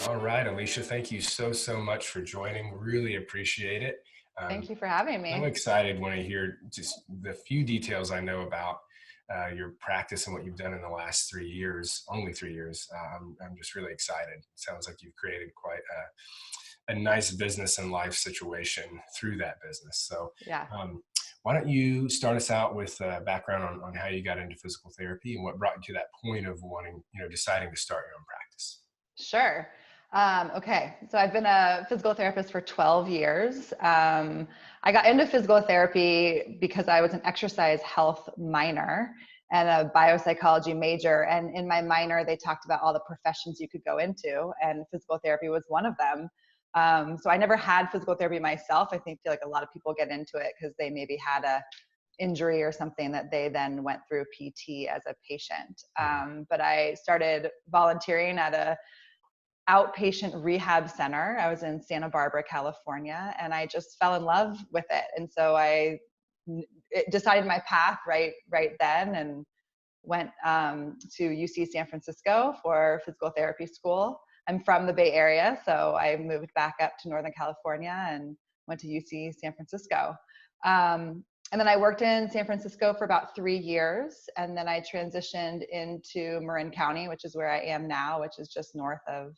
All right, Alicia, thank you so much for joining. Really appreciate it. Thank you for having I'm me. excited when I hear just the few details I know about your practice and what you've done in the last 3 years, only 3 years. I'm just really excited. Sounds like you've created quite a nice business and life situation through that business. So Yeah, um, why don't you start us out with background on how you got into physical therapy and what brought you to that point of wanting, deciding to start your own practice? sure. Okay, so I've been a physical therapist for 12 years. I got into physical therapy because I was an exercise health minor and a biopsychology major. And in my minor, they talked about all the professions you could go into, and physical therapy was one of them. So I never had physical therapy myself. I feel like a lot of people get into it because they maybe had a injury or something that they then went through PT as a patient. Mhm. But I started volunteering at a outpatient rehab center. I was in Santa Barbara, California, and I just fell in love with it. And so it decided my path right then, and went to UC San Francisco for physical therapy school. I'm from the Bay Area, so I moved back up to Northern California and went to UC San Francisco. And then I worked in San Francisco for about 3 years, and then I transitioned into Marin County, which is where I am now, which is just north of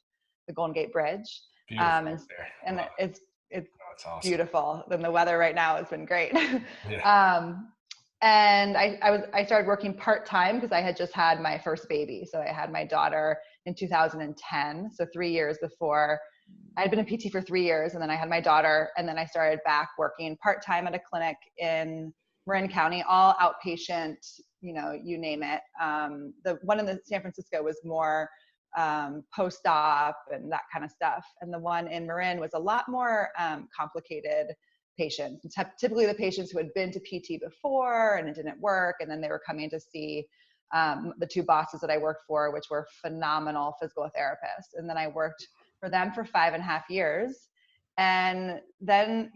the Golden Gate Bridge. Beautiful Um, and up there. and Love it. it's Oh, it's awesome. beautiful. Then the weather right now has been great. Yeah. um, and I started working part time because I had just had my first baby. So I had my daughter in 2010, so 3 years before. I had been in PT for 3 years, and then I had my daughter, and then I started back working part time at a clinic in Marin County, all outpatient, you name it. The one in the San Francisco was more post-op and that kind of stuff, and the one in Marin was a lot more complicated patients. Typically, the patients who had been to PT before and it didn't work, and then they were coming to see the two bosses that I worked for, which were phenomenal physical therapists. And then I worked for them for 5.5 years. And then,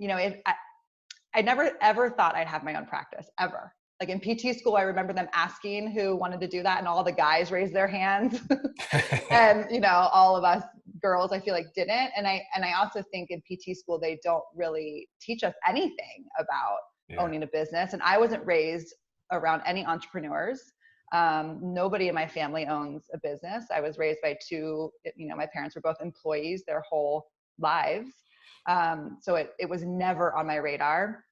I never ever thought I'd have my own practice ever. Like in PT school, I remember them asking who wanted to do that, and all the guys raised their hands. And all of us girls, I feel like, didn't. And I also think in PT school they don't really teach us anything about Yeah. owning a business. And I wasn't raised around any entrepreneurs. Nobody in my family owns a business. I was raised by two, my parents were both employees their whole lives. So it was never on my radar.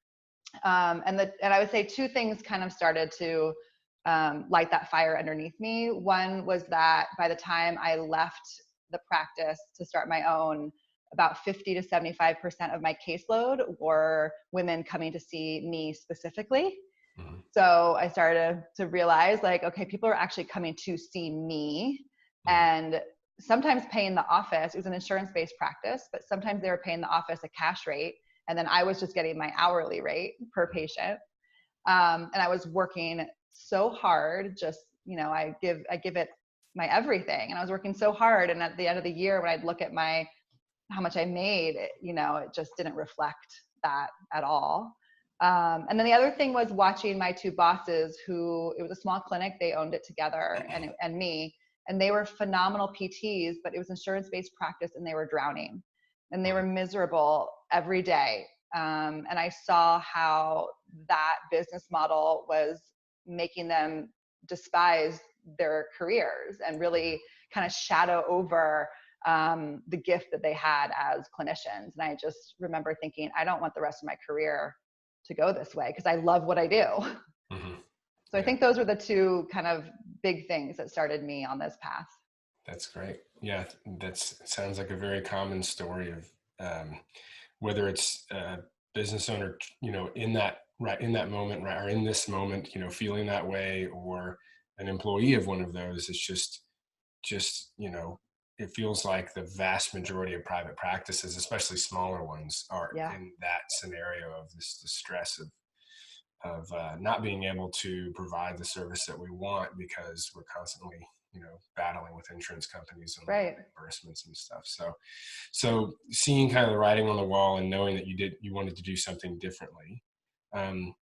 And I would say two things kind of started to light that fire underneath me. One was that by the time I left the practice to start my own, about 50 to 75% of my caseload were women coming to see me specifically. Mhm. So I started to realize, like, okay, people are actually coming to see me, Mhm. and sometimes paying the office. It was an insurance-based practice, but sometimes they were paying the office a cash rate, and then I was just getting my hourly rate per patient. And I was working so hard. Just I give it my everything, and I was working so hard. And at the end of the year, when I'd look at my how much I made, it just didn't reflect that at all. And then the other thing was watching my two bosses, who, it was a small clinic, they owned it together, and me, and they were phenomenal PTs, but it was insurance-based practice, and they were drowning, and they were miserable every day. And I saw how that business model was making them despise their careers and really kind of shadow over the gift that they had as clinicians. And I just remember thinking, I don't want the rest of my career to go this way because I love what I do. Mhm. So I Yeah. think those were the two kind of big things that started me on this path. That's great. Yeah, that's sounds like a very common story of whether it's a business owner, in that right in that moment, right, or in this moment, feeling that way, or an employee of one of those. It's just it feels like the vast majority of private practices, especially smaller ones, are Yeah. in that scenario of this the stress of not being able to provide the service that we want because we're constantly battling with insurance companies and Right. reimbursements and stuff. So seeing kind of the writing on the wall and knowing that you wanted to do something differently, um,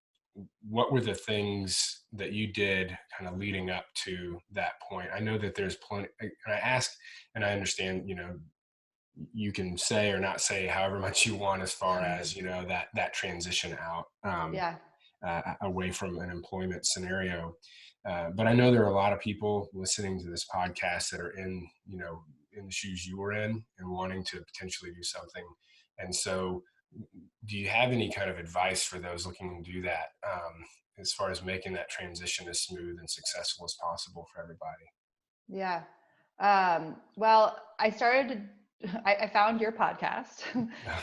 what were the things that you did kind of leading up to that point? I know that there's plenty, and I ask, and I understand, you can say or not say however much you want as far as, that transition out, Yeah. away from an employment scenario. But I know there are a lot of people listening to this podcast that are in the shoes you were in and wanting to potentially do something. And so do you have any kind of advice for those looking to do that, as far as making that transition as smooth and successful as possible for everybody? Yeah. Well, I found your podcast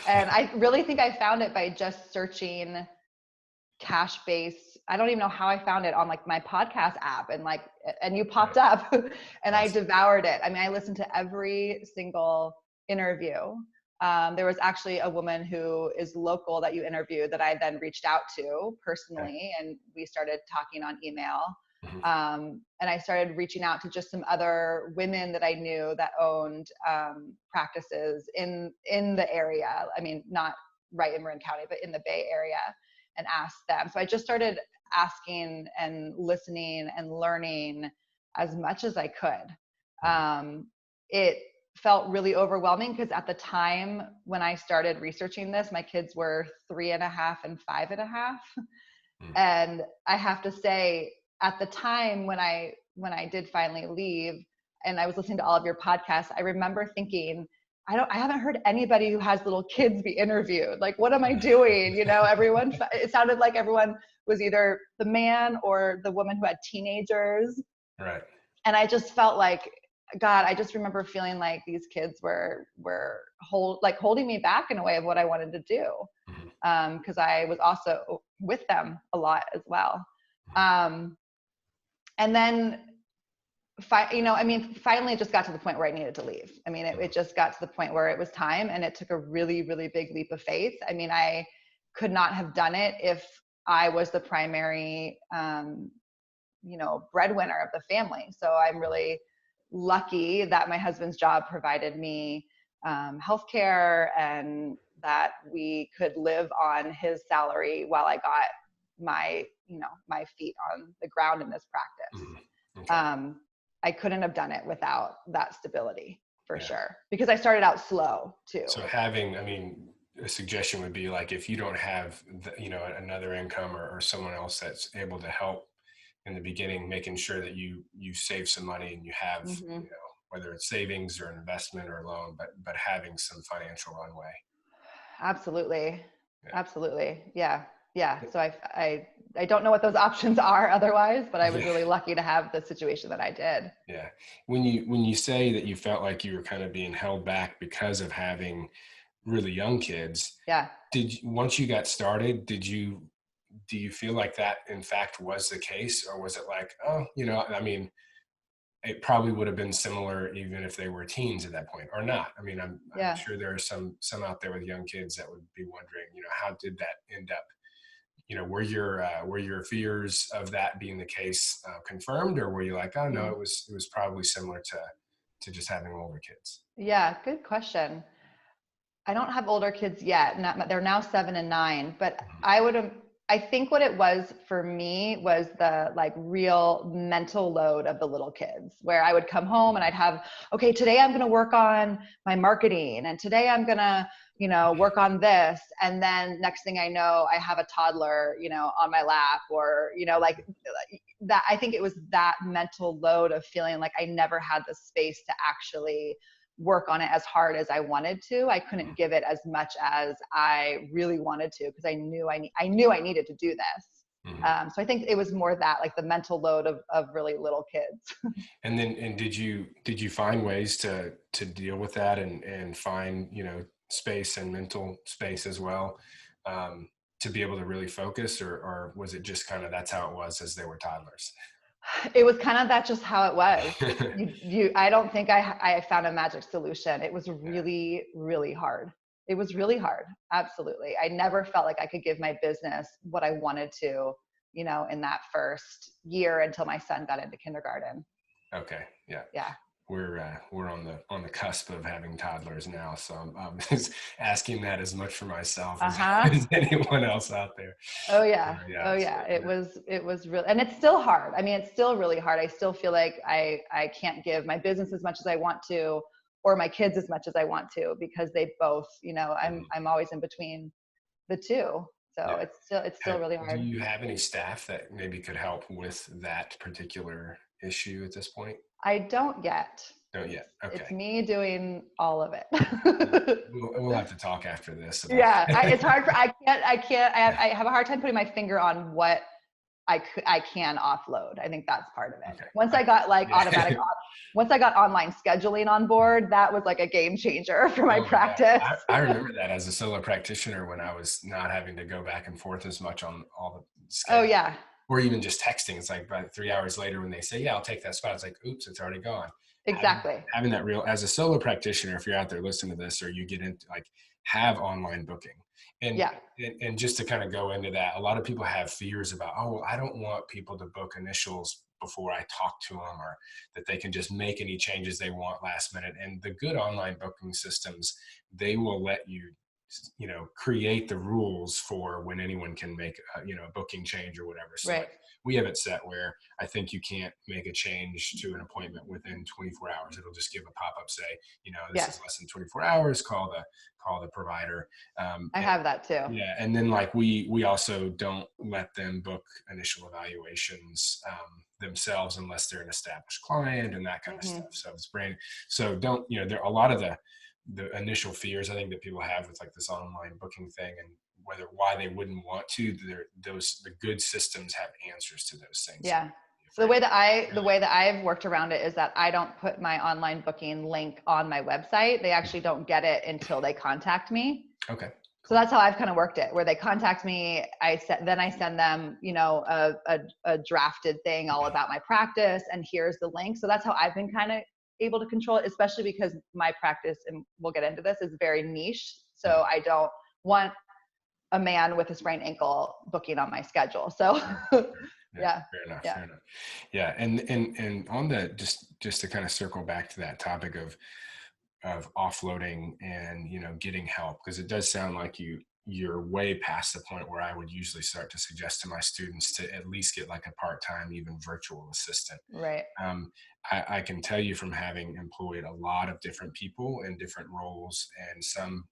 and I really think I found it by just searching cash based. I don't even know how I found it on like my podcast app and you popped Right. up and I Awesome. devoured it. I mean, I listened to every single interview. There was actually a woman who is local that you interviewed that I then reached out to Okay. personally, and we started talking on email. Mhm. And I started reaching out to just some other women that I knew that owned practices in the area. I mean, not right in Marin County, but in the Bay Area, and asked them. So I just started asking and listening and learning as much as I could. Mhm. It felt really overwhelming because at the time when I started researching this, my kids were 3.5 and 5.5. Mhm. And I have to say, at the time when I did finally leave and I was listening to all of your podcasts, I remember thinking, I haven't heard anybody who has little kids be interviewed. Like, what am I doing? It sounded like everyone was either the man or the woman who had teenagers. Right. And I just felt like, God, I just remember feeling like these kids were holding me back in a way of what I wanted to do. Mhm. Because I was also with them a lot as well. Um, and then, finally it just got to the point where I needed to leave. I mean, it just got to the point where it was time, and it took a really, really big leap of faith. I mean, I could not have done it if I was the primary, breadwinner of the family. So I'm really lucky that my husband's job provided me healthcare and that we could live on his salary while I got my feet on the ground in this practice. Mhm. Okay. I couldn't have done it without that stability for Yeah. sure, because I started out slow too. So a suggestion would be like, if you don't have another income or someone else that's able to help in the beginning, making sure that you save some money and you have, Mm-hmm. whether it's savings or an investment or a loan, but having some financial runway. Absolutely. Yeah. Absolutely. Yeah. Yeah. So I don't know what those options are otherwise, but I was Yeah. really lucky to have the situation that I did. Yeah. When you say that you felt like you were kind of being held back because of having really young kids, Yeah. once you got started, do you feel like that in fact was the case, or was it like, oh, it probably would have been similar even if they were teens at that point, or not? I mean, I'm Yeah. sure there are some out there with young kids that would be wondering, how did that end up? Were your fears of that being the case confirmed, or were you like, oh no, Mm. it was probably similar to just having older kids? Yeah. Good question. I don't have older kids yet. They're now 7 and 9, but I think what it was for me was the like real mental load of the little kids, where I would come home and I'd have, okay, today I'm going to work on my marketing, and today I'm going to, work on this. And then next thing I know, I have a toddler, on my lap, or, like that. I think it was that mental load of feeling like I never had the space to actually work on it as hard as I wanted to. I couldn't give it as much as I really wanted to, because I knew I needed to do this. Mhm. So I think it was more that, like the mental load of really little kids. And did you find ways to deal with that and find, space and mental space as well, to be able to really focus, or was it just kind of that's how it was as they were toddlers? It was kind of that, just how it was. I don't think I found a magic solution. It was Yeah. really, really hard. It was really hard. Absolutely. I never felt like I could give my business what I wanted to, in that first year until my son got into kindergarten. Okay. Yeah. Yeah. We're on the cusp of having toddlers now, so I'm just asking that as much for myself as, Uh-huh. as anyone else out there. Oh yeah. Yeah. Oh So yeah. It was real, and it's still hard. I mean, it's still really hard. I still feel like I can't give my business as much as I want to, or my kids as much as I want to, because they both, I'm always in between the two. So Yeah. it's still really Do hard. you have any staff that maybe could help with that particular issue at this point? I don't yet. Don't yet. It's Okay. me doing all of it. We'll have to talk after this about Yeah, it's hard for, I have a hard time putting my finger on what I can offload. I think that's part of it. Okay. Once I got like once I got online scheduling on board, that was like a game changer for my practice. Yeah. I remember that as a solo practitioner when I was not having to go back and forth as much on all the scheduling. Oh yeah. Or even just texting. It's like about 3 hours later when they say, yeah, I'll take that spot. It's like, oops, it's already gone. Exactly. Having that real, as a solo practitioner, if you're out there listening to this, or you get into like, have online booking. And just to kind of go into that, a lot of people have fears about, oh, well, I don't want people to book initials before I talk to them, or that they can just make any changes they want last minute. And the good online booking systems, they will let you, create the rules for when anyone can make a booking change or whatever. So right. We have it set where I think you can't make a change to an appointment within 24 hours. It'll just give a pop-up, say, this is less than 24 hours, call the provider. I have that too. Yeah. And then like we also don't let them book initial evaluations themselves unless they're an established client and that kind of stuff. So it's so don't, there are a lot of the initial fears I think that people have with like this online booking thing, and why they wouldn't want to. The good systems have answers to those things. Yeah. So the way that I've worked around it is that I don't put my online booking link on my website. They actually don't get it until they contact me. Okay. So that's how I've kind of worked it, where they contact me. Then I send them, a drafted thing all about my practice, and here's the link. So that's how I've been kind of able to control it, especially because my practice, and we'll get into this, is very niche. So I don't want a man with a sprained ankle booking on my schedule. So yeah. Fair enough. Yeah. And on the, just to kind of circle back to that topic of offloading and, getting help, because it does sound like you're way past the point where I would usually start to suggest to my students to at least get like a part-time, even virtual assistant. Right. I can tell you from having employed a lot of different people in different roles, and some,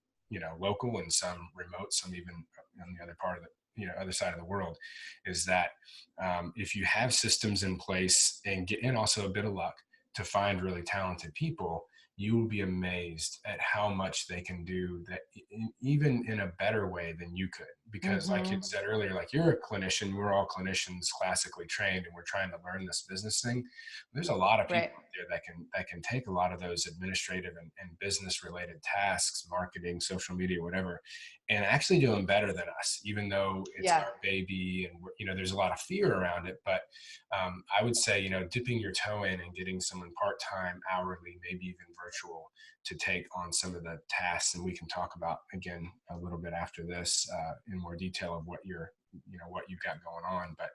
local and some remote, some even on the other part of the, other side of the world, is that if you have systems in place and also a bit of luck to find really talented people, you will be amazed at how much they can do that, even in a better way than you could. Because like you said earlier, like you're a clinician, we're all clinicians classically trained, and we're trying to learn this business thing. There's a lot of people out there that can take a lot of those administrative and business related tasks, marketing, social media, whatever, and actually do them better than us, even though it's our baby and there's a lot of fear around it. But I would say, dipping your toe in and getting someone part-time, hourly, maybe even virtual, to take on some of the tasks. And we can talk about, again, a little bit after this in more detail of what what you've got going on. But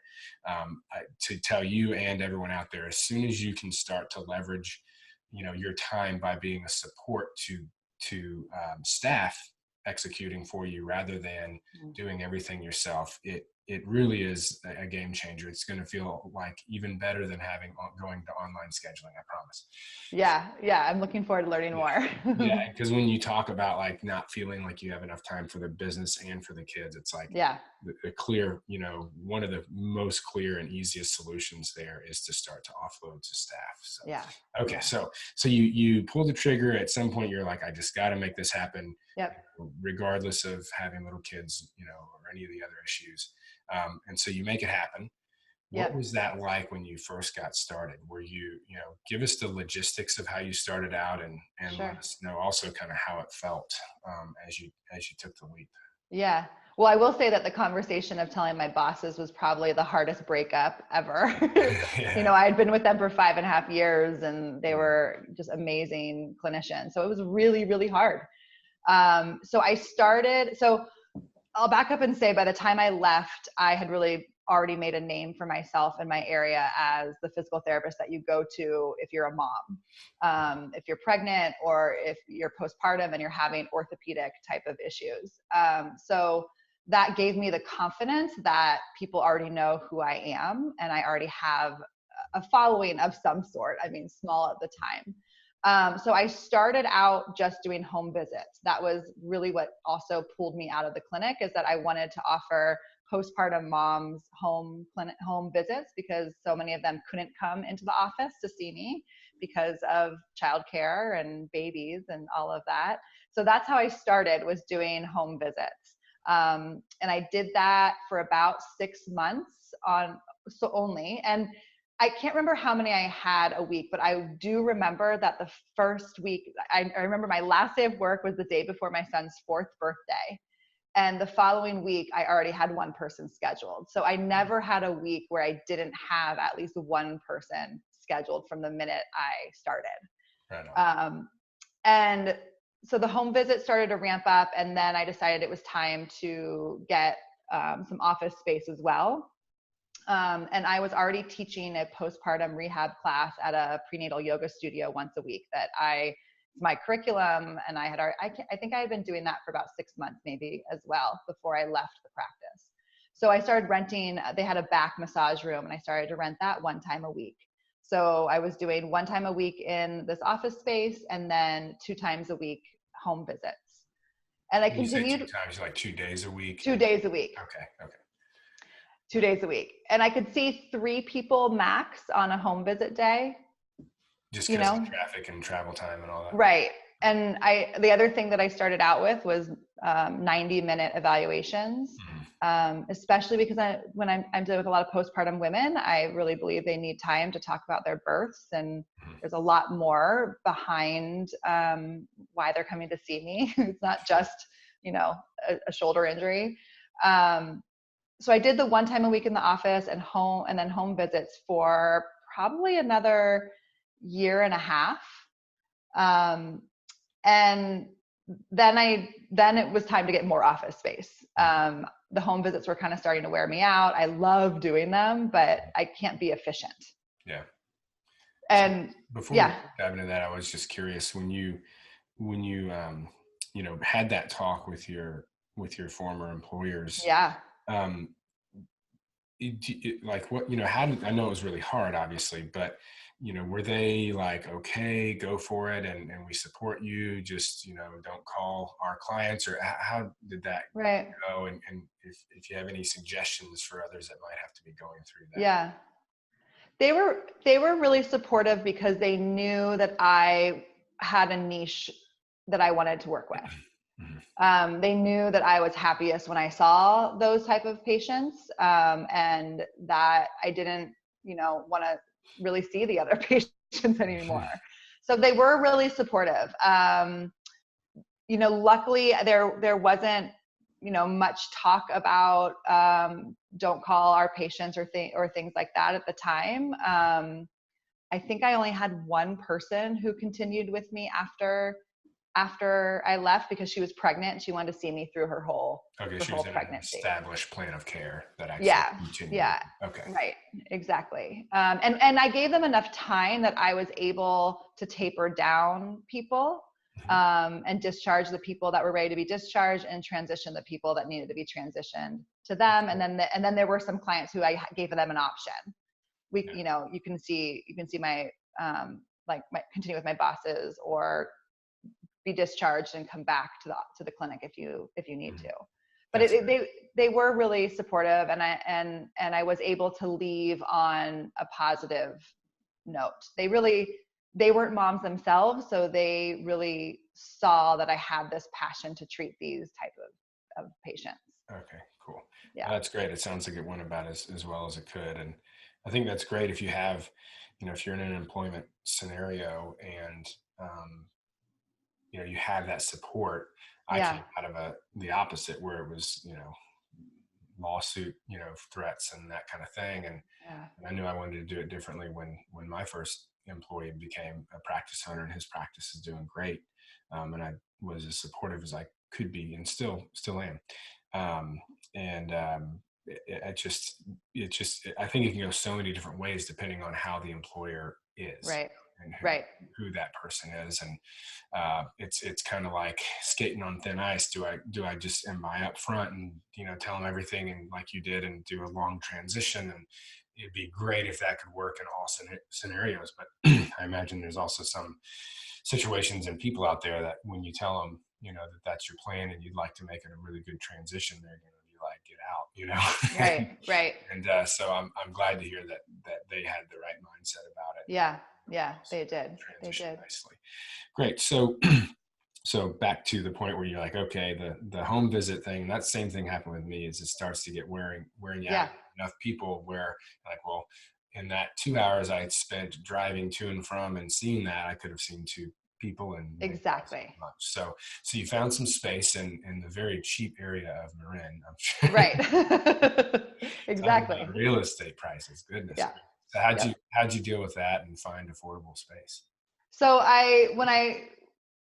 to tell you and everyone out there, as soon as you can start to leverage, your time by being a support to staff executing for you rather than doing everything yourself, it really is a game changer. It's going to feel like even better than going to online scheduling, I promise. Yeah. I'm looking forward to learning more. Yeah. Because when you talk about like not feeling like you have enough time for the business and for the kids, it's like the clear, one of the most clear and easiest solutions there is to start to offload to staff. So, okay. So you pull the trigger at some point. You're like, I just got to make this happen. Yep. Regardless of having little kids, or any of the other issues. And so you make it happen. What was that like when you first got started? Were you, give us the logistics of how you started out, and let us know also kind of how it felt as you took the leap. Yeah. Well, I will say that the conversation of telling my bosses was probably the hardest breakup ever. I had been with them for 5.5 years, and they were just amazing clinicians. So it was really, really hard. So I'll back up and say, by the time I left, I had really already made a name for myself in my area as the physical therapist that you go to if you're a mom, if you're pregnant, or if you're postpartum and you're having orthopedic type of issues. So that gave me the confidence that people already know who I am, and I already have a following of some sort. I mean, small at the time. So I started out just doing home visits. That was really what also pulled me out of the clinic, is that I wanted to offer postpartum moms home visits, because so many of them couldn't come into the office to see me because of childcare and babies and all of that. So that's how I started, was doing home visits. And I did that for about 6 months only. And I can't remember how many I had a week, but I do remember that the first week, I remember my last day of work was the day before my son's 4th birthday. And the following week, I already had one person scheduled. So I never had a week where I didn't have at least one person scheduled from the minute I started. Right on. And so the home visit started to ramp up, and then I decided it was time to get some office space as well. And I was already teaching a postpartum rehab class at a prenatal yoga studio once a week that my curriculum, and I think I had been doing that for about 6 months maybe as well before I left the practice. So I started renting, they had a back massage room, and I started to rent that 1 time a week. So I was doing 1 time a week in this office space, and then 2 times a week home visits. And I continued. You say 2 times, like 2 days a week? 2 days a week. Okay. 2 days a week. And I could see 3 people max on a home visit day. Just because of traffic and travel time and all that. Right. And the other thing that I started out with was 90-minute evaluations, especially because when I'm dealing with a lot of postpartum women, I really believe they need time to talk about their births. And there's a lot more behind why they're coming to see me. It's not just, a shoulder injury. So I did the 1 time a week in the office and then home visits for probably another 1.5 years. And then it was time to get more office space. The home visits were kind of starting to wear me out. I love doing them, but I can't be efficient. Yeah. And so before we dive into that, I was just curious, when you had that talk with your former employers. Yeah. Like what, how did, I know it was really hard, obviously, but, were they like, okay, go for it, and we support you, just, don't call our clients, or how did that go? And if you have any suggestions for others that might have to be going through that. Yeah. They were really supportive, because they knew that I had a niche that I wanted to work with. They knew that I was happiest when I saw those type of patients, and that I didn't, want to really see the other patients anymore. So they were really supportive. Luckily there wasn't, much talk about don't call our patients or things like that at the time. I think I only had one person who continued with me after I left, because she was pregnant and she wanted to see me through her whole pregnancy. An established plan of care that actually continued. Yeah. Okay. Right. Exactly. And I gave them enough time that I was able to taper down people, and discharge the people that were ready to be discharged, and transition the people that needed to be transitioned to them. And then there were some clients who I gave them an option. You can see my continue with my bosses, or be discharged and come back to the clinic if you need to. But they were really supportive, and I was able to leave on a positive note. They weren't moms themselves, so they really saw that I had this passion to treat these type of patients. Okay, cool. Yeah, that's great. It sounds like it went about as well as it could, and I think that's great if you have, if you're in an employment scenario and you have that support. I came out of the opposite, where it was, lawsuit, threats and that kind of thing. And I knew I wanted to do it differently when my first employee became a practice owner, and his practice is doing great. And I was as supportive as I could be, and still am. I think it can go so many different ways depending on how the employer is. Right. And who that person is. And it's kind of like skating on thin ice. Do I just, am I up front and, tell them everything, and like you did, and do a long transition, and it'd be great if that could work in all scenarios. But I imagine there's also some situations and people out there that when you tell them, that that's your plan and you'd like to make it a really good transition, they're going to be like, get out, Right. Right. and so I'm glad to hear that they had the right mindset about it. Yeah. Yeah. They did. They Transition did. nicely. Great. So back to the point where you're like, okay, the home visit thing, that same thing happened with me, is it starts to get wearing you Yeah. out. Enough people where like, well, in that 2 hours I had spent driving to and from and seeing that, I could have seen two people and Exactly. much. So you found some space in the very cheap area of Marin. I'm sure. Right. Talk Exactly. about real estate prices. Goodness. Yeah. So how'd you deal with that and find affordable space? So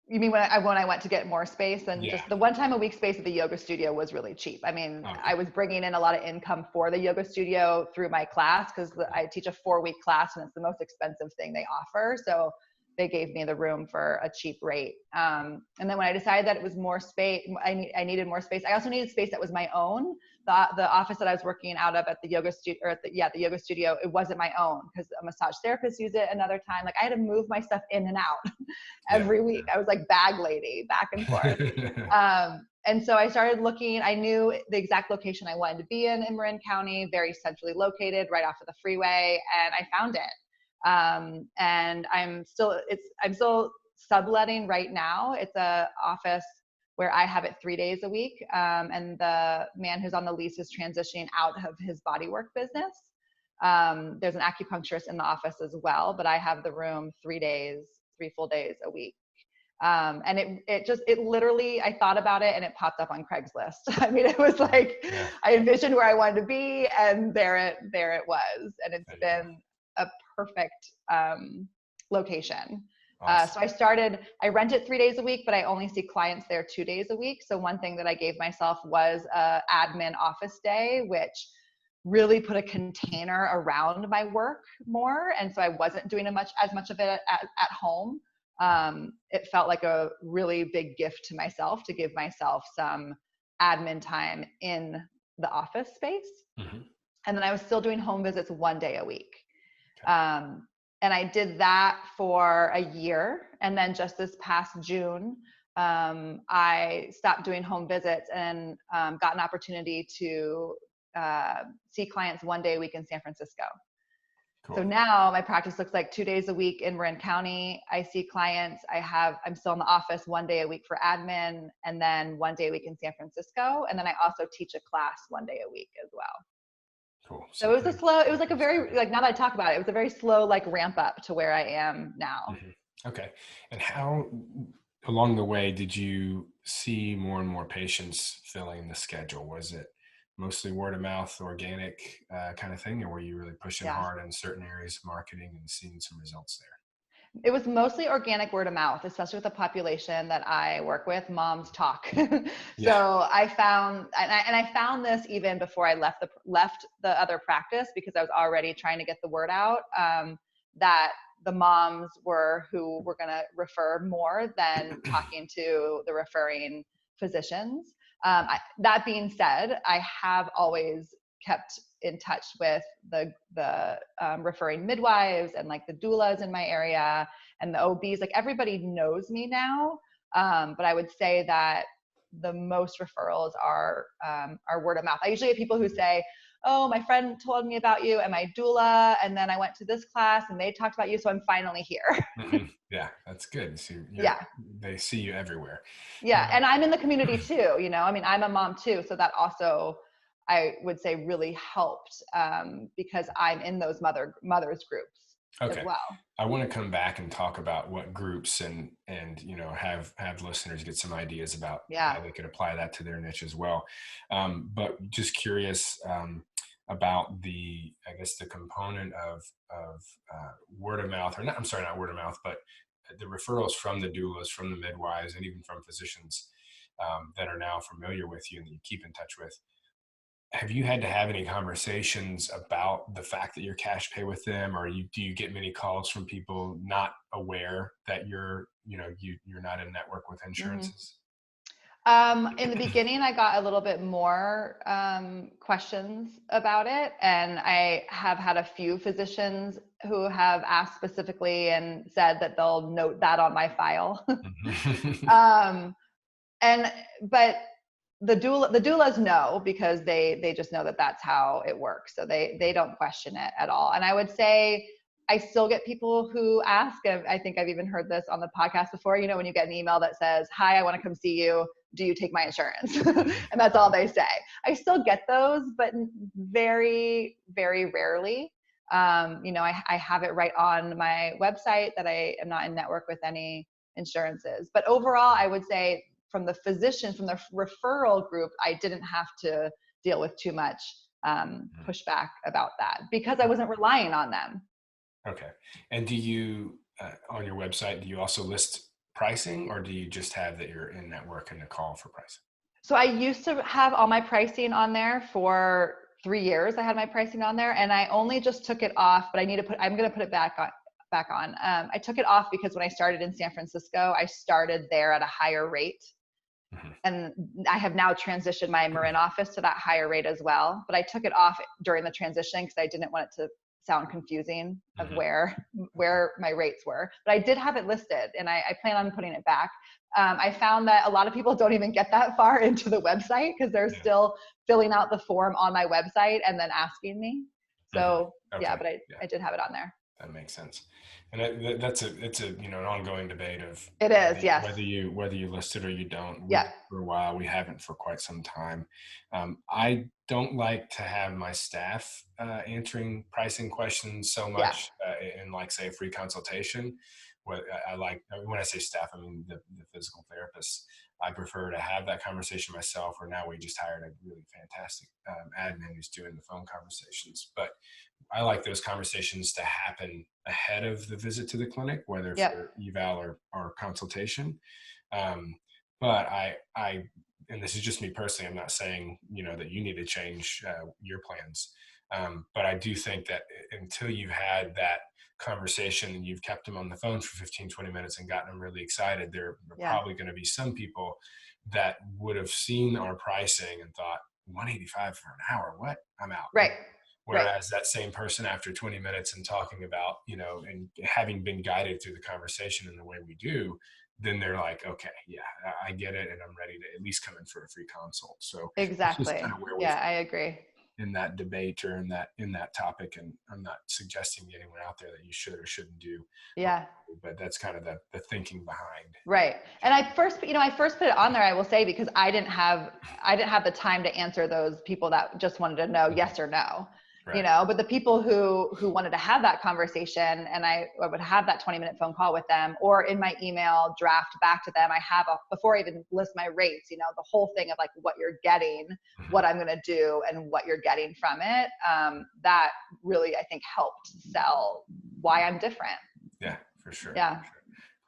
you mean when I went to get more space, and Yeah. just the one time a week space at the yoga studio was really cheap. I mean, Okay. I was bringing in a lot of income for the yoga studio through my class, because I teach a 4-week class and it's the most expensive thing they offer. So they gave me the room for a cheap rate. And then when I decided that it was more space, I needed more space. I also needed space that was my own. The office that I was working out of at the yoga studio, the yoga studio, it wasn't my own, because a massage therapist used it another time. Like, I had to move my stuff in and out every week. I was like bag lady, back and forth. And so I started looking. I knew the exact location I wanted to be in Marin County, very centrally located, right off of the freeway, and I found it. And I'm still subletting right now. It's a office where I have it 3 days a week. And the man who's on the lease is transitioning out of his bodywork business. There's an acupuncturist in the office as well, but I have the room 3 full days a week. And it literally, I thought about it and it popped up on Craigslist. I mean, it was like, I envisioned where I wanted to be, and there it was. And it's been a perfect location. Awesome. So I rent it 3 days a week, but I only see clients there 2 days a week. So one thing that I gave myself was a admin office day, which really put a container around my work more. And so I wasn't doing as much of it at home. It felt like a really big gift to myself to give myself some admin time in the office space. Mm-hmm. And then I was still doing home visits 1 day a week. Okay. And I did that for a year. And then just this past June, I stopped doing home visits and got an opportunity to see clients 1 day a week in San Francisco. Cool. So now my practice looks like 2 days a week in Marin County. I see clients. I'm still in the office 1 day a week for admin, and then 1 day a week in San Francisco. And then I also teach a class 1 day a week as well. Cool. So it was like a very, like, now that I talk about it, it was a very slow, like, ramp up to where I am now. Mm-hmm. Okay. And how along the way did you see more and more patients filling the schedule? Was it mostly word of mouth, organic kind of thing, or were you really pushing hard in certain areas of marketing and seeing some results there? It was mostly organic word of mouth, especially with the population that I work with. Moms talk. So I found, and I found this even before I left the other practice, because I was already trying to get the word out, that the moms who were going to refer more than talking to the referring physicians. That being said, I have always kept in touch with the referring midwives and like the doulas in my area and the OBs. Like, everybody knows me now, but I would say that the most referrals are word of mouth. I usually get people who say, "Oh, my friend told me about you and my doula, and then I went to this class and they talked about you, so I'm finally here." Mm-hmm. Yeah, that's good. So they see you everywhere. Yeah, and I'm in the community too. I mean, I'm a mom too, so that also, I would say, really helped, because I'm in those mothers groups as well. I want to come back and talk about what groups and have listeners get some ideas about how they could apply that to their niche as well. But just curious about the component of word of mouth, or not. I'm sorry, not word of mouth, but the referrals from the doulas, from the midwives, and even from physicians that are now familiar with you and that you keep in touch with. Have you had to have any conversations about the fact that you're cash pay with them, or do you get many calls from people not aware that you're not in network with insurances? In the beginning, I got a little bit more questions about it, and I have had a few physicians who have asked specifically and said that they'll note that on my file. But the doulas know, because they just know that that's how it works, so they don't question it at all. And I would say I still get people who ask, I think I've even heard this on the podcast before, when you get an email that says, "Hi, I want to come see you. Do you take my insurance?" And that's all they say. I still get those, but very, very rarely. I have it right on my website that I am not in network with any insurances. But overall, I would say from the physicians, from the referral group, I didn't have to deal with too much pushback about that, because I wasn't relying on them. Okay. And do you, on your website, do you also list pricing, or do you just have that you're in network and a call for pricing? So I used to have all my pricing on there for 3 years. I had my pricing on there, and I only just took it off, but I'm going to put it back on. I took it off because when I started in San Francisco, I started there at a higher rate. Mm-hmm. And I have now transitioned my Marin office to that higher rate as well. But I took it off during the transition because I didn't want it to sound confusing of where my rates were. But I did have it listed, and I plan on putting it back. I found that a lot of people don't even get that far into the website because they're still filling out the form on my website and then asking me. So but I did have it on there. That makes sense. And it's an ongoing debate of it is, yes, whether you list it or you don't. Yeah. For a while, we haven't for quite some time. I don't like to have my staff answering pricing questions so much in, like, say, a free consultation. When I say staff, I mean the physical therapists. I prefer to have that conversation myself, or now we just hired a really fantastic admin who's doing the phone conversations. But I like those conversations to happen ahead of the visit to the clinic, whether for eval or consultation. But I, and this is just me personally, I'm not saying, that you need to change your plans. But I do think that until you've had that conversation and you've kept them on the phone for 15, 20 minutes and gotten them really excited, there are probably going to be some people that would have seen our pricing and thought, $185 for an hour, what? I'm out. Right. Whereas that same person, after 20 minutes and talking about, and having been guided through the conversation in the way we do, then they're like, okay, yeah, I get it, and I'm ready to at least come in for a free consult. So exactly, kind of where I agree in that debate or in that topic. And I'm not suggesting to anyone out there that you should or shouldn't do. But that's kind of the thinking behind. Right. And I first put it on there, I will say, because I didn't have the time to answer those people that just wanted to know yes or no. Right. But the people who wanted to have that conversation, and I would have that 20-minute phone call with them, or in my email draft back to them, I have before I even list my rates, the whole thing of like what you're getting, what I'm going to do, and what you're getting from it. That really, I think, helped sell why I'm different. Yeah, for sure. Yeah. For sure.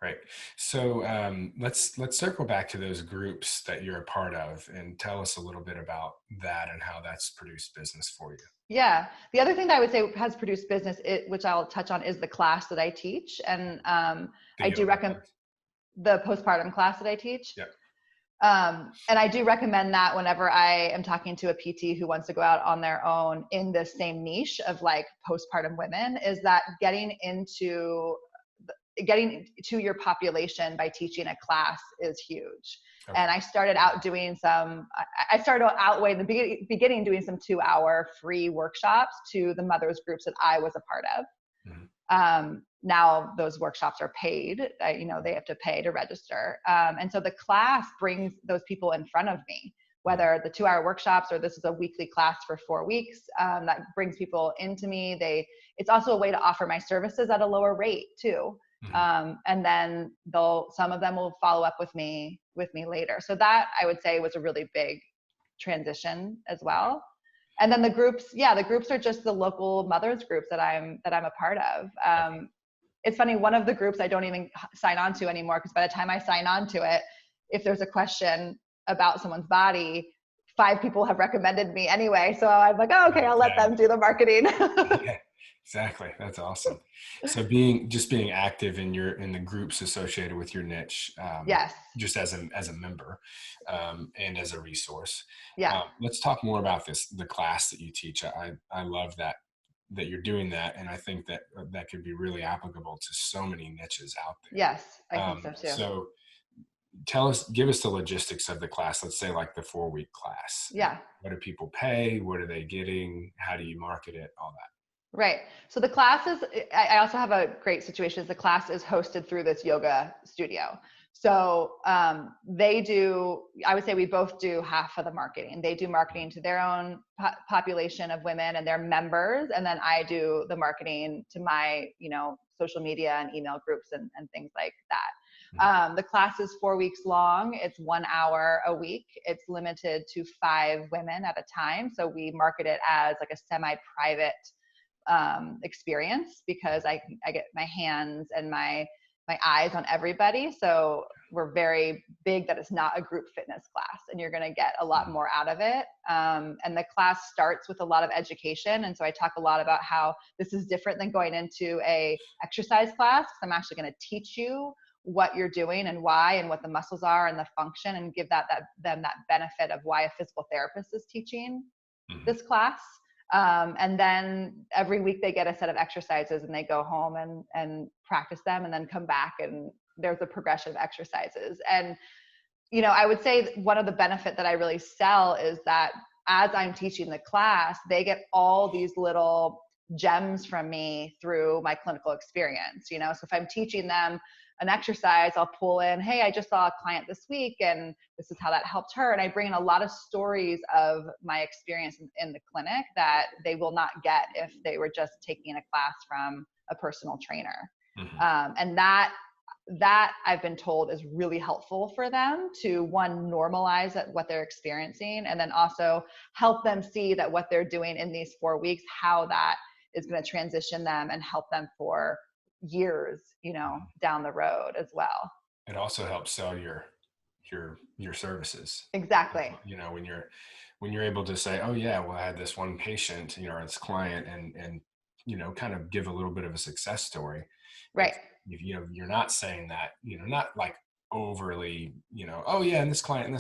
Great. So let's circle back to those groups that you're a part of and tell us a little bit about that and how that's produced business for you. Yeah. The other thing that I would say has produced business, which I'll touch on, is the class that I teach. And I do recommend the postpartum class that I teach. Yeah. And I do recommend that whenever I am talking to a PT who wants to go out on their own in this same niche of like postpartum women, is that getting to your population by teaching a class is huge. Okay. And I started out doing I started out way in the beginning doing some 2-hour free workshops to the mothers groups that I was a part of. Mm-hmm. Now those workshops are paid, they have to pay to register. And so the class brings those people in front of me, whether the 2-hour workshops or this is a weekly class for 4 weeks, that brings people into me. It's also a way to offer my services at a lower rate too. Mm-hmm. And then some of them will follow up with me later. So that, I would say, was a really big transition as well. And then the groups are just the local mothers groups that I'm a part of. It's funny, one of the groups I don't even sign on to anymore, because by the time I sign on to it, if there's a question about someone's body, 5 people have recommended me anyway. So I'm like, oh, okay, I'll let them do the marketing. Exactly. That's awesome. So just being active in the groups associated with your niche, Yes. just as a member, and as a resource. Yeah. Let's talk more about the class that you teach. I love that you're doing that. And I think that that could be really applicable to so many niches out Yes, I there. think so too. So give us the logistics of the class. Let's say like the 4-week class. Yeah. What do people pay? What are they getting? How do you market it? All that. Right. So the class is, I also have a great situation. The class is hosted through this yoga studio. So they do, I would say we both do half of the marketing. They do marketing to their own population of women and their members. And then I do the marketing to my, social media and email groups and things like that. The class is 4 weeks long. It's 1 hour a week. It's limited to 5 women at a time. So we market it as like a semi-private experience because I get my hands and my eyes on everybody. So we're very big that it's not a group fitness class, and you're going to get a lot more out of it. And the class starts with a lot of education. And so I talk a lot about how this is different than going into a exercise class, because I'm actually going to teach you what you're doing and why, and what the muscles are and the function, and give them that benefit of why a physical therapist is teaching this class. And then every week they get a set of exercises and they go home and practice them and then come back, and there's a progression of exercises. And, I would say one of the benefit that I really sell is that as I'm teaching the class, they get all these little gems from me through my clinical experience. So if I'm teaching them an exercise, I'll pull in, hey, I just saw a client this week and this is how that helped her. And I bring in a lot of stories of my experience in the clinic that they will not get if they were just taking a class from a personal trainer. And that I've been told is really helpful for them to, one, normalize what they're experiencing, and then also help them see that what they're doing in these 4 weeks, how that is going to transition them and help them for years, down the road as well. It also helps sell your services. Exactly. When you're able to say, oh yeah, well, I had this one patient, or this client, and kind of give a little bit of a success story. Right. You're not saying that, not like overly, oh yeah, and this client,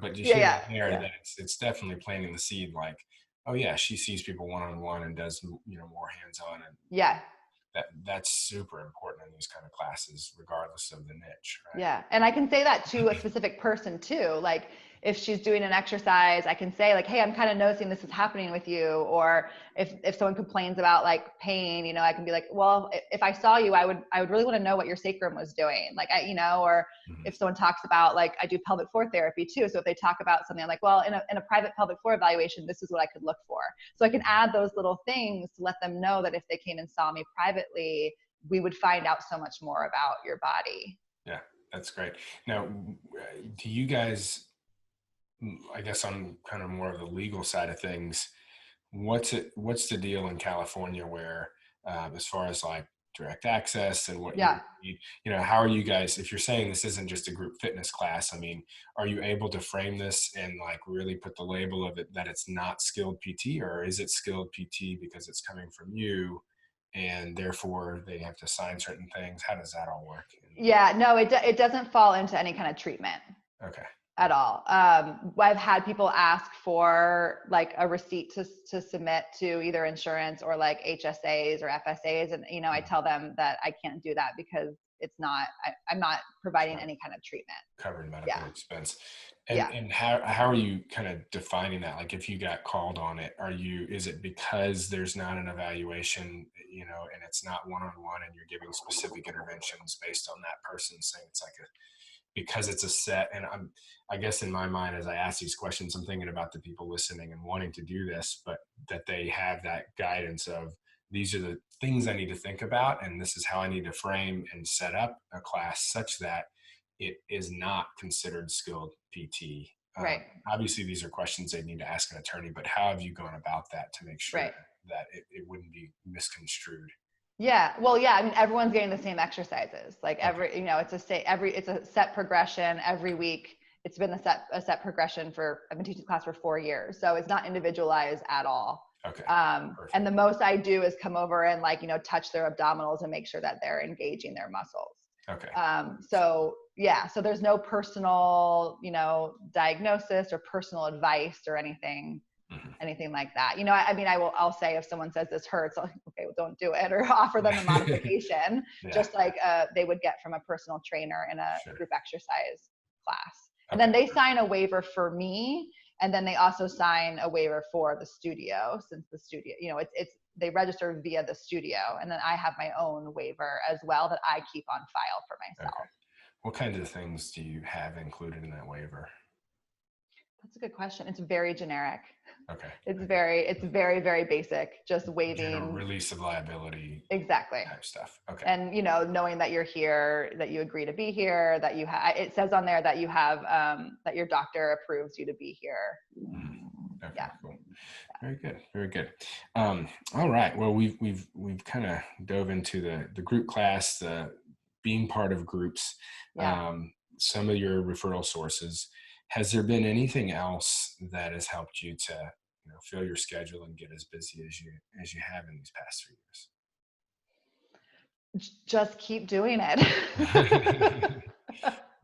but just that it's definitely planting the seed, like, oh yeah, she sees people one-on-one and does, more hands-on, and that's super important in these kind of classes, regardless of the niche. Right? Yeah. And I can say that to a specific person too. Like if she's doing an exercise, I can say like, hey, I'm kind of noticing this is happening with you. Or if someone complains about like pain, I can be like, well, if I saw you, I would really want to know what your sacrum was doing. Like, or if someone talks about, like, I do pelvic floor therapy too. So if they talk about something, I'm like, well, in a private pelvic floor evaluation, this is what I could look for. So I can add those little things to let them know that if they came and saw me privately, we would find out so much more about your body. Yeah, that's great. Now, do you guys, I guess on kind of more of the legal side of things, what's the deal in California where, as far as like direct access and what you need, how are you guys, if you're saying this isn't just a group fitness class, I mean, are you able to frame this and like really put the label of it that it's not skilled PT, or is it skilled PT because it's coming from you and therefore they have to sign certain things? How does that all work? Yeah, no, it doesn't fall into any kind of treatment. Okay. At all. I've had people ask for like a receipt to submit to either insurance or like HSAs or FSAs. And, I tell them that I can't do that because I'm not providing any kind of treatment. Covered medical expense. And how are you kind of defining that? Like if you got called on it, is it because there's not an evaluation, and it's not one-on-one and you're giving specific interventions based on that person, saying it's like because it's a set? And I guess in my mind, as I ask these questions, I'm thinking about the people listening and wanting to do this, but that they have that guidance of, these are the things I need to think about, and this is how I need to frame and set up a class such that it is not considered skilled PT. Right. Obviously, these are questions they need to ask an attorney, but how have you gone about that to make sure that it wouldn't be misconstrued? Yeah. Well, yeah. I mean, everyone's getting the same exercises. Like it's a set progression every week. It's been a set progression I've been teaching class for 4 years. So it's not individualized at all. Okay. And the most I do is come over and like, touch their abdominals and make sure that they're engaging their muscles. Okay. So yeah, so there's no personal, diagnosis or personal advice or anything like that. I'll say if someone says this hurts, okay, well, don't do it, or offer them a modification, just like they would get from a personal trainer in a group exercise class. And then they sign a waiver for me, and then they also sign a waiver for the studio, since the studio, they register via the studio, and then I have my own waiver as well that I keep on file for myself. Okay. What kinds of things do you have included in that waiver? That's a good question. It's very generic. Okay. It's very, very basic. Just waiving general release of liability. Exactly. Type stuff. Okay. And knowing that you're here, that you agree to be here, that you have. It says on there that you have that your doctor approves you to be here. Okay. Yeah. Cool. Very good. Very good. All right. Well, we've kind of dove into the group class, being part of groups, some of your referral sources. Has there been anything else that has helped you to fill your schedule and get as busy as you have in these past 3 years? Just keep doing it.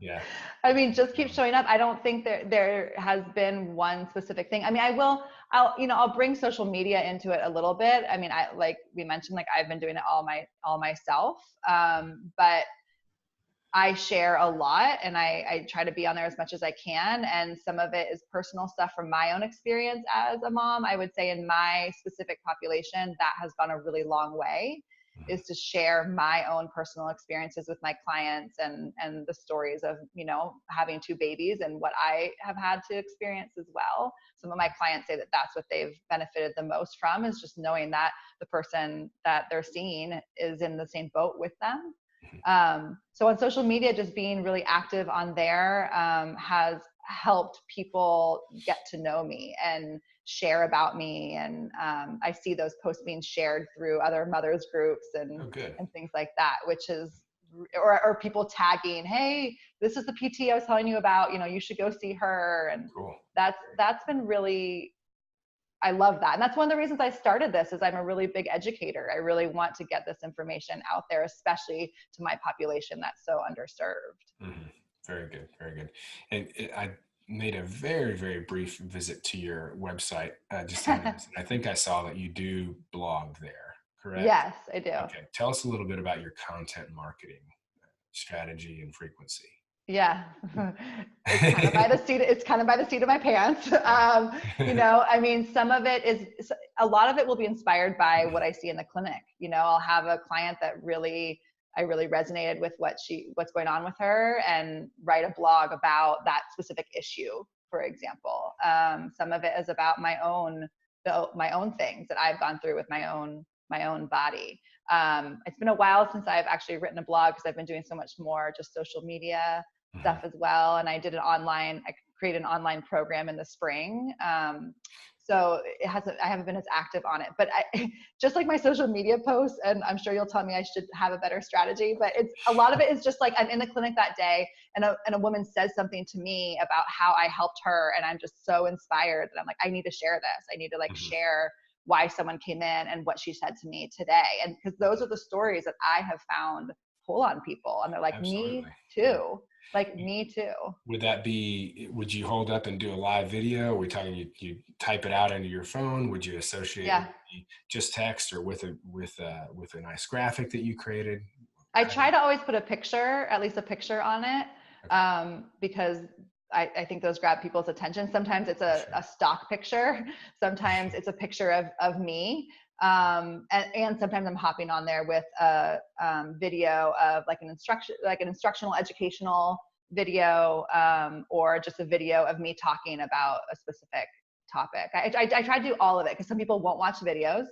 Yeah. Just keep showing up. I don't think there has been one specific thing. I'll bring social media into it a little bit. Like we mentioned, like I've been doing it all myself. But I share a lot, and I try to be on there as much as I can. And some of it is personal stuff from my own experience as a mom. I would say in my specific population, that has gone a really long way, is to share my own personal experiences with my clients and the stories of, having 2 babies and what I have had to experience as well. Some of my clients say that that's what they've benefited the most from, is just knowing that the person that they're seeing is in the same boat with them. So on social media, just being really active on there has helped people get to know me and share about me. And I see those posts being shared through other mothers groups and things like that, which is, or people tagging, hey, this is the PT I was telling you about, you should go see her. And that's been really, I love that. And that's one of the reasons I started this, is I'm a really big educator. I really want to get this information out there, especially to my population that's so underserved. Very good. Very good. And I made a very, very brief visit to your website. I think I saw that you do blog there, correct? Yes, I do. Okay. Tell us a little bit about your content marketing strategy and frequency. Yeah. It's kind of by the seat of my pants. Some of it is, a lot of it will be inspired by what I see in the clinic. I'll have a client that I really resonated with what's going on with her, and write a blog about that specific issue, for example. Some of it is about my own things that I've gone through with my own body. It's been a while since I've actually written a blog, because I've been doing so much more just social media stuff as well. And I created an online program in the spring. So I haven't been as active on it, but just like my social media posts, and I'm sure you'll tell me I should have a better strategy, but a lot of it is just like, I'm in the clinic that day and a woman says something to me about how I helped her. And I'm just so inspired that I'm like, I need to share this. I need to share why someone came in and what she said to me today. And because those are the stories that I have found pull on people, and they're like, me too. Like, me too. Would you hold up and do a live video? Are we talking you type it out into your phone? Would you associate it with just text, or with a nice graphic that you created? I try to always put at least a picture on it, because I think those grab people's attention. Sometimes it's a stock picture. Sometimes it's a picture of me. And sometimes I'm hopping on there with a video of like an instructional, educational video, or just a video of me talking about a specific topic. I try to do all of it, because some people won't watch videos,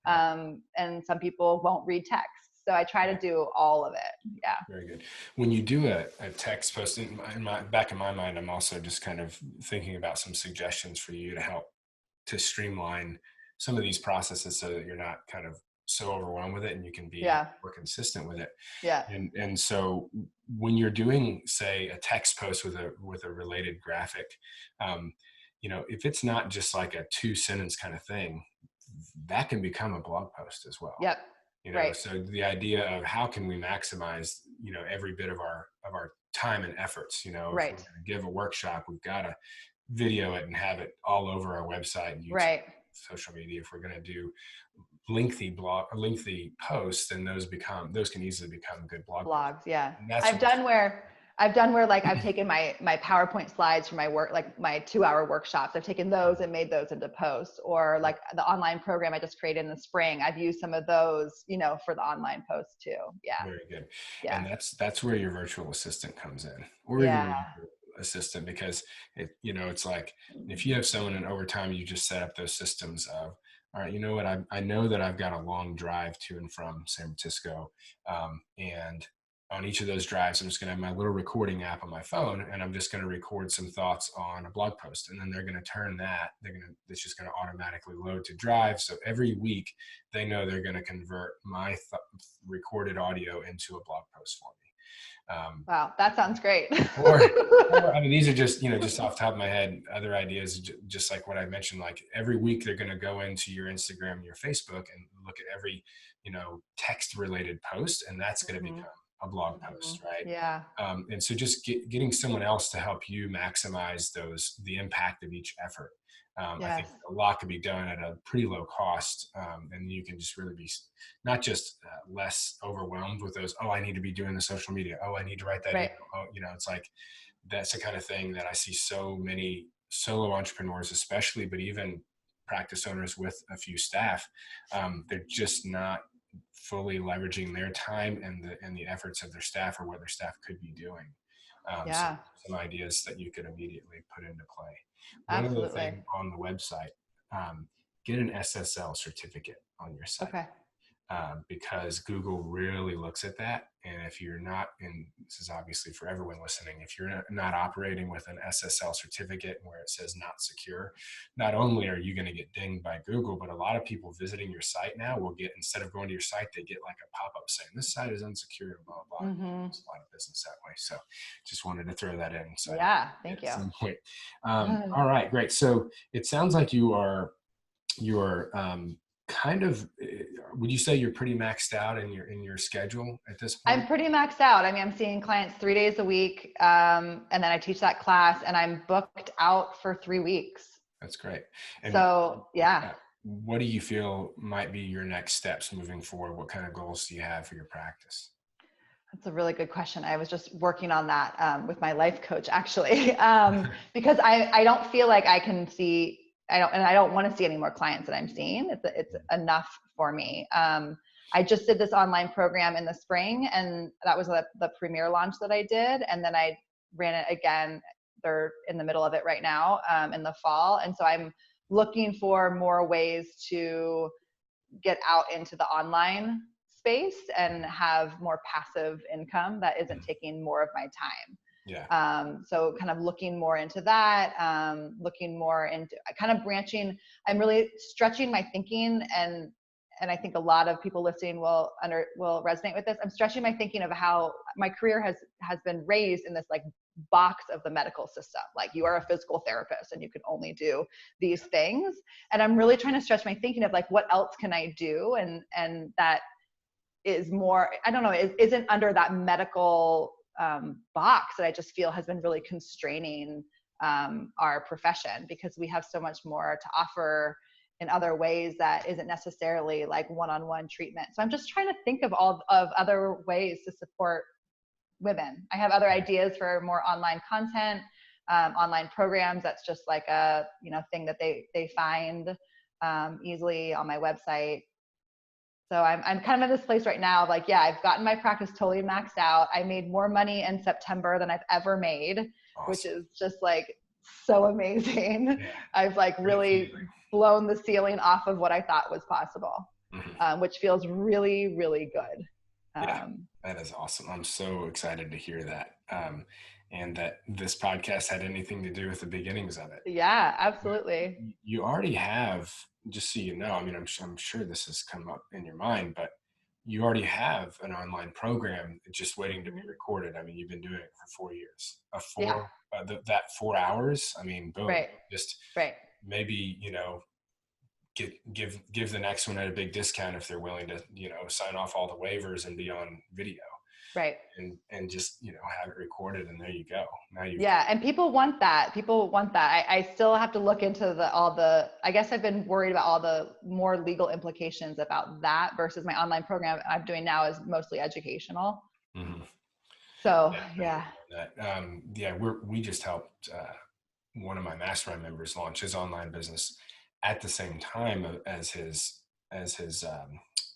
and some people won't read text. So I try to do all of it. Yeah. Very good. When you do a text post, back in my mind, I'm also just kind of thinking about some suggestions for you to help to streamline some of these processes, so that you're not kind of so overwhelmed with it, and you can be more consistent with it. Yeah. And so when you're doing, say, a text post with a related graphic, if it's not just like a 2-sentence kind of thing, that can become a blog post as well. Yep. Right. So the idea of how can we maximize, every bit of our time and efforts. If we're going Right. to give a workshop, we've got to video it and have it all over our website and YouTube, Right. social media. If we're going to do lengthy posts, then those can easily become good blog posts. Blogs. Yeah. And that's I've done where like I've taken my PowerPoint slides from my work, like my 2-hour workshops. I've taken those and made those into posts, or like the online program I just created in the spring. I've used some of those, for the online posts too. Yeah. Very good. Yeah. And that's where your virtual assistant comes in, or Yeah. even your assistant, because it's like, if you have someone and over time you just set up those systems of, all right, you know what, I know that I've got a long drive to and from San Francisco. And on each of those drives, I'm just going to have my little recording app on my phone, and I'm just going to record some thoughts on a blog post. And then they're going to turn that, it's just going to automatically load to Drive. So every week they know they're going to convert my recorded audio into a blog post for me. Wow, that sounds great. or I mean, these are just, just off the top of my head, other ideas, just like what I mentioned, like every week they're going to go into your Instagram and your Facebook and look at every, text related post, and that's going to become a blog post, right? Yeah. And so just getting someone else to help you maximize the impact of each effort. I think a lot could be done at a pretty low cost. And you can just really be not just less overwhelmed with those, oh, I need to be doing the social media. Oh, I need to write that. Right. Email. It's like, that's the kind of thing that I see so many solo entrepreneurs, especially, but even practice owners with a few staff, they're just not fully leveraging their time and the efforts of their staff, or what their staff could be doing. So some ideas that you could immediately put into play. One other thing on the website, get an SSL certificate on your site. Okay. Because Google really looks at that. And if you're not, and this is obviously for everyone listening, if you're not operating with an SSL certificate where it says not secure, not only are you going to get dinged by Google, but a lot of people visiting your site now will get, instead of going to your site, they get like a pop-up saying this site is unsecured, blah, blah, blah. There's a lot of business that way. So just wanted to throw that in. So thank you. At some point. All right, great. So it sounds like you're kind of, would you say you're pretty maxed out in your schedule at this point? I'm pretty maxed out. I mean, I'm seeing clients 3 days a week, and then I teach that class, and I'm booked out for 3 weeks. That's great. And so, yeah. What do you feel might be your next steps moving forward? What kind of goals do you have for your practice? That's a really good question. I was just working on that with my life coach, actually, because I don't feel like I can see. I don't want to see any more clients that I'm seeing. It's enough for me. I just did this online program in the spring, and that was the premier launch that I did. And then I ran it again. They're in the middle of it right now, in the fall. And so I'm looking for more ways to get out into the online space and have more passive income that isn't taking more of my time. Yeah. So kind of looking more into that, looking more into kind of branching. I'm really stretching my thinking, and I think a lot of people listening will resonate with this. I'm stretching my thinking of how my career has been raised in this like box of the medical system. Like, you are a physical therapist and you can only do these things. And I'm really trying to stretch my thinking of like, what else can I do? And that is more, I don't know, it isn't under that medical box that I just feel has been really constraining our profession, because we have so much more to offer in other ways that isn't necessarily like one-on-one treatment. So I'm just trying to think of other ways to support women. I have other ideas for more online content, online programs. That's just like a thing that they find easily on my website. So I'm kind of in this place right now of like, yeah, I've gotten my practice totally maxed out. I made more money in September than I've ever made, Awesome. Which is just like so amazing. Yeah. I've like really blown the ceiling off of what I thought was possible, which feels really, really good. Yeah, that is awesome. I'm so excited to hear that. And that this podcast had anything to do with the beginnings of it. Yeah, absolutely. You already have, just so you know, I mean, I'm sure this has come up in your mind, but you already have an online program just waiting to be recorded. I mean, you've been doing it for 4 years. That 4 hours, I mean, boom, just maybe, give the next one at a big discount if they're willing to, sign off all the waivers and be on video, Right. and just, have it recorded, and there you go. Now you've Yeah. And people want that. People want that. I still have to look into I guess I've been worried about all the more legal implications about that versus my online program I'm doing now is mostly educational. Mhm. So, Yeah. We just helped one of my mastermind members launch his online business at the same time as his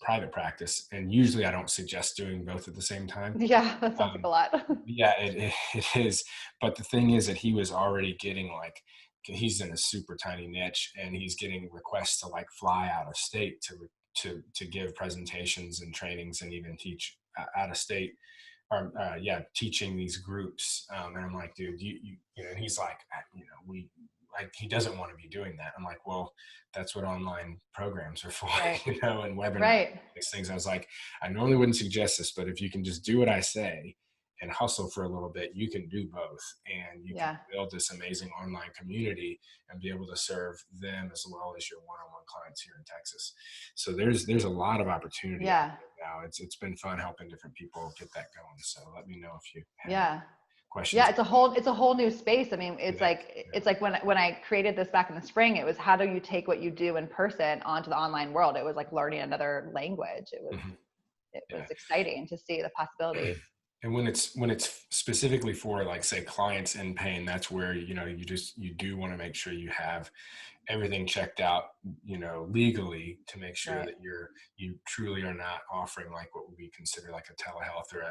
private practice. And usually I don't suggest doing both at the same time. Yeah, that sounds like a lot. Yeah, it is. But the thing is that he was already getting, like, he's in a super tiny niche, and he's getting requests to, like, fly out of state to give presentations and trainings and even teach out of state, or teaching these groups. And I'm like, dude, and he's like, he doesn't want to be doing that. I'm like, well, that's what online programs are for, Right. and webinars, Right. these things. I was like, I normally wouldn't suggest this, but if you can just do what I say and hustle for a little bit, you can do both, and you can build this amazing online community and be able to serve them as well as your one-on-one clients here in Texas. So there's a lot of opportunity out there now. It's been fun helping different people get that going. So let me know if you have questions. Yeah, it's a whole new space. I mean, it's like when I created this back in the spring, it was how do you take what you do in person onto the online world? It was like learning another language. It was exciting to see the possibilities. And when it's specifically for, like, say, clients in pain, that's where, you do want to make sure you have everything checked out, legally, to make sure that you truly are not offering, like, what would be considered like a telehealth or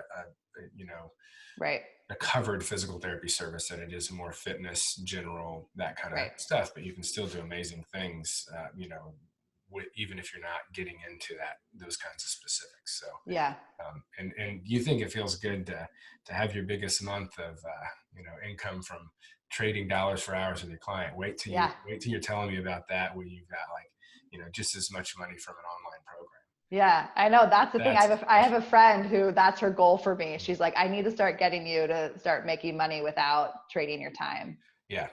a covered physical therapy service, that it is more fitness, general, that kind of stuff. But you can still do amazing things, even if you're not getting into those kinds of specifics. So and you think it feels good to have your biggest month of income from trading dollars for hours with your client. Wait till you're telling me about that, where you've got, like, just as much money from an online program. Yeah, I know. That's the thing. I have a friend who that's her goal for me. She's like, I need to start getting you to start making money without trading your time. Yeah.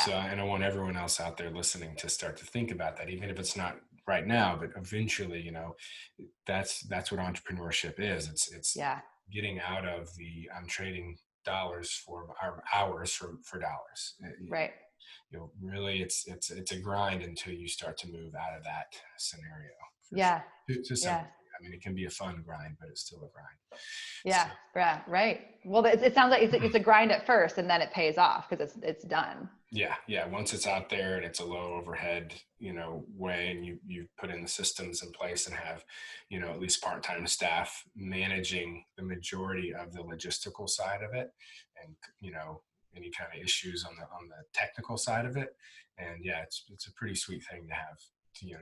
So, and I want everyone else out there listening to start to think about that, even if it's not right now, but eventually, that's what entrepreneurship is. It's getting out of I'm trading dollars for hours for dollars. Right. Really, it's a grind until you start to move out of that scenario. I mean, it can be a fun grind, but it's still a grind. Yeah. Right. Well, it sounds like it's a grind at first, and then it pays off because it's done. Yeah. Once it's out there and it's a low overhead, way, and you put in the systems in place and have, at least part-time staff managing the majority of the logistical side of it, and, any kind of issues on the technical side of it. And it's a pretty sweet thing to have,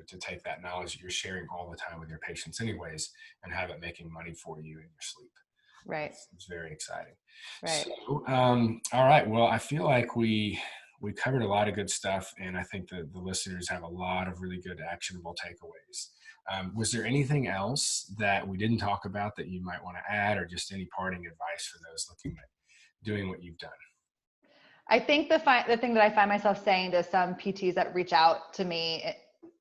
to take that knowledge that you're sharing all the time with your patients anyways, and have it making money for you in your sleep. Right. It's very exciting. Right. So, all right. Well, I feel like we covered a lot of good stuff, and I think the listeners have a lot of really good actionable takeaways. Was there anything else that we didn't talk about that you might want to add, or just any parting advice for those looking at doing what you've done? I think the thing that I find myself saying to some PTs that reach out to me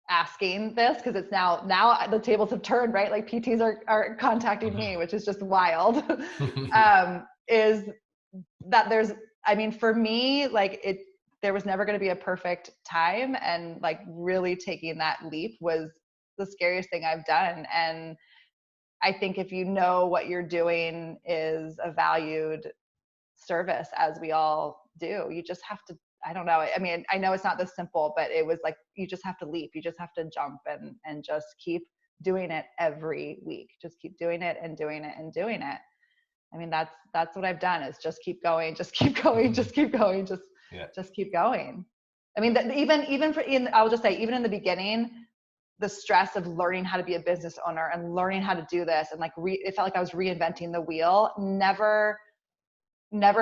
asking this, because it's now the tables have turned, right? Like PTs are contacting me, which is just wild. Is that for me, like there was never going to be a perfect time, and like really taking that leap was the scariest thing I've done. And I think if you know what you're doing is a valued service, as we all do, you just have to, I don't know. I mean, I know it's not this simple, but it was like, you just have to leap. You just have to jump and just keep doing it every week. Just keep doing it and doing it and doing it. I mean, that's what I've done, is just keep going, just keep going, just keep going, just keep going. I mean, I'll just say, even in the beginning, the stress of learning how to be a business owner and learning how to do this, and like it felt like I was reinventing the wheel. Never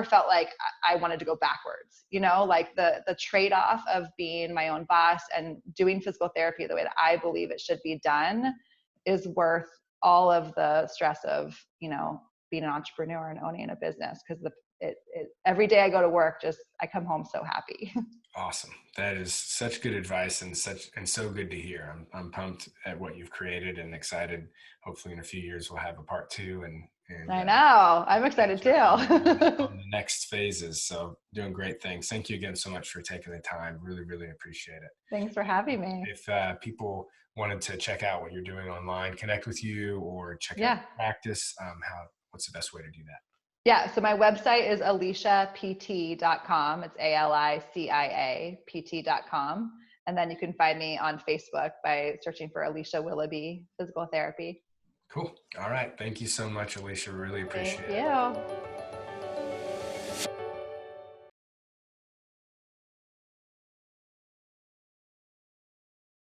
felt like I wanted to go backwards, like the trade-off of being my own boss and doing physical therapy the way that I believe it should be done is worth all of the stress of, being an entrepreneur and owning a business. Because every day I go to work, I come home so happy. Awesome. That is such good advice and so good to hear. I'm pumped at what you've created and excited. Hopefully in a few years we'll have a part 2 and I know. I'm excited too. on the next phases. So doing great things. Thank you again so much for taking the time. Really, really appreciate it. Thanks for having me. If people wanted to check out what you're doing online, connect with you, or check out practice, what's the best way to do that? Yeah, so my website is aliciapt.com. It's ALICIA PT.com. And then you can find me on Facebook by searching for Alicia Willoughby Physical Therapy. Cool. All right. Thank you so much, Alicia. Really appreciate it. Thank you.